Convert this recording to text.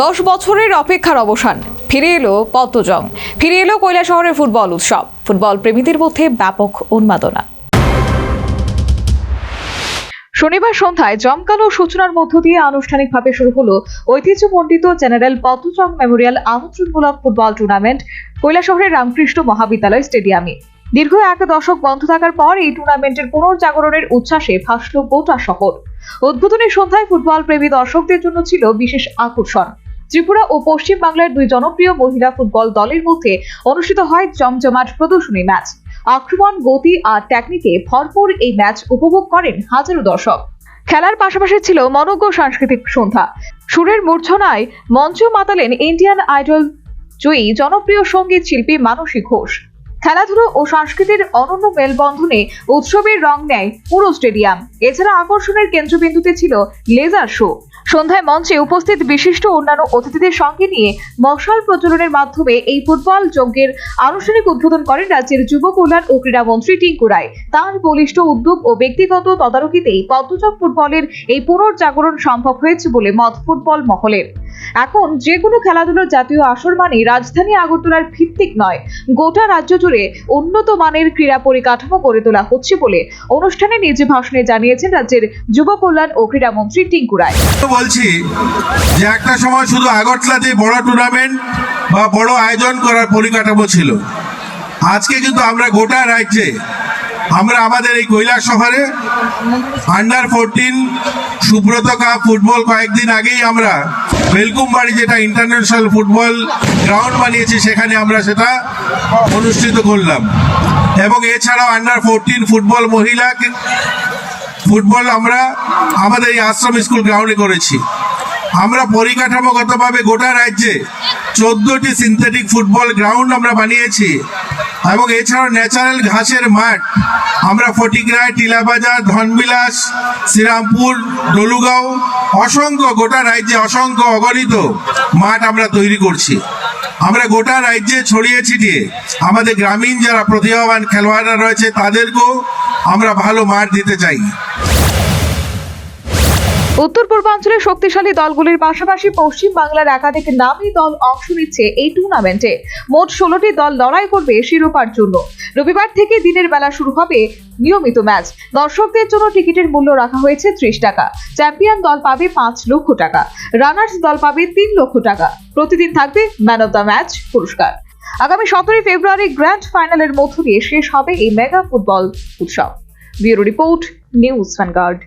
10 বছরের অপেক্ষার অবসান, ফিরে এলো পদ্মজং, ফিরে এলো কৈলাসহরের ফুটবল উৎসব। ফুটবল প্রেমীদের মধ্যে ব্যাপক উন্মাদনা। শনিবার সন্ধ্যায় জমকালো সূচনার মধ্য দিয়ে আনুষ্ঠানিকভাবে শুরু হলো ঐতিহ্যমণ্ডিত জেনারেল পদ্মজং মেমোরিয়াল আমন্ত্রণমূলক ফুটবল টুর্নামেন্ট কৈলাসহরের রামকৃষ্ণ মহাবিদ্যালয় স্টেডিয়ামে। দীর্ঘ এক দশক বন্ধ থাকার পর এই টুর্নামেন্টের পুনর্জাগরণের উচ্ছ্বাসে ভাসল গোটা শহর। উদ্বোধনী সন্ধ্যায় ফুটবল প্রেমী দর্শকদের জন্য ছিল বিশেষ আকর্ষণ। ত্রিপুরা ও পশ্চিম বাংলার দুই জনপ্রিয় মহিলা ফুটবল দলের মধ্যে অনুষ্ঠিত হয় জমজমাট প্রদর্শনী ম্যাচ। আক্রমণ, গতি আর টেকনিকে ভরপুর এই ম্যাচ উপভোগ করেন হাজারো দর্শক। খেলার পাশাপাশি ছিল মনোজ্ঞ সাংস্কৃতিক সন্ধ্যা। সুরের মূর্ছনায় মঞ্চ মাতালেন ইন্ডিয়ান আইডল জয়ী জনপ্রিয় সঙ্গীত শিল্পী মানসী ঘোষ। খেলাধুলো ও সংস্কৃতির অনন্য মেলবন্ধনে উৎসবের রং নেয় পুরো স্টেডিয়াম। এছাড়া আকর্ষণের কেন্দ্রবিন্দুতে ছিল লেজার শো। সন্ধ্যায় মঞ্চে উপস্থিত বিশিষ্ট অন্যান্য অতিথিদের সঙ্গে নিয়ে মশাল প্রজ্বলনের মাধ্যমে এই ফুটবল যজ্ঞের আনুষ্ঠানিক উদ্বোধন করেন রাজ্যের যুব কল্যাণ ও ক্রীড়ামন্ত্রী টিঙ্কু রায়। তাঁর বলিষ্ঠ উদ্যোগ ও ব্যক্তিগত তদারকিতেই পদ্মজং ফুটবলের এই পুনর্জাগরণ সম্ভব হয়েছে বলে মত ফুটবল মহলের। এখন যে কোনো খেলাধুলার জাতীয় আসর মানে রাজধানী আগরতলার ভিত্তিক নয়, গোটা রাজ্য জুড়ে উন্নত মানের ক্রীড়া পরিকাঠামো গড়ে তোলা হচ্ছে বলে অনুষ্ঠানে নিজ ভাষণে জানিয়েছেন রাজ্যের যুব কল্যাণ ও ক্রীড়ামন্ত্রী টিঙ্কু রায়। বলছি যে একটা সময় শুধু আগরতলাতে বড় টুর্নামেন্ট বা বড় আয়োজন করার পরিকাঠামো ছিল। আজকে কিন্তু আমরা গোটা রাজ্যে আমরা আমাদের এই কৈলাসহরে আন্ডার 14 সুব্রত কাপ ফুটবল কয়েকদিন আগেই আমরা বেলকুমবাড়ি যেটা ইন্টারন্যাশনাল ফুটবল গ্রাউন্ড বানিয়েছি সেখানে আমরা সেটা অনুষ্ঠিত করলাম। এবং এছাড়াও আন্ডার 14 ফুটবল মহিলা ফুটবল আমরা আমাদের এই আশ্রম স্কুল গ্রাউন্ডে করেছি। আমরা পরিকাঠামোগতভাবে গোটা রাজ্যে 14টি সিনথেটিক ফুটবল গ্রাউন্ড আমরা বানিয়েছি। এবং এছাড়াও ন্যাচারাল ঘাসের মাঠ আমরা ফটিকরায়, টিলাবাজার, ধনবিলাস, শ্রীরামপুর, ডলুগাঁও অসংখ্য গোটা রাজ্যে অসংখ্য অগণিত মাঠ আমরা তৈরি করছি। আমরা গোটা রাজ্যে ছড়িয়ে ছিটিয়ে আমাদের গ্রামীণ যারা প্রতিভাবান খেলোয়াড়রা রয়েছে তাদেরকেও আমরা ভালো মাঠ দিতে চাই। উত্তর পূর্বাঞ্চলের শক্তিশালী দলগুলির পাশাপাশি পশ্চিম বাংলার একাধিক নামী দল অংশ নিচ্ছে এই টুর্নামেন্টে। মোট 16টি দল লড়াই করবে শিরোপার জন্য। রবিবার থেকে দিনের বেলা শুরু হবে নিয়মিত ম্যাচ। দর্শকদের জন্য টিকিটের মূল্য রাখা হয়েছে 30 টাকা। চ্যাম্পিয়ন দল পাবে 5 লক্ষ টাকা, রানার্স দল পাবে 3 লক্ষ টাকা। প্রতিদিন থাকবে ম্যান অব দ্য ম্যাচ পুরস্কার। আগামী 17 ফেব্রুয়ারি গ্র্যান্ড ফাইনালের মধ্য দিয়ে শেষ হবে এই মেগা ফুটবল উৎসব। Bureau report, news vanguard.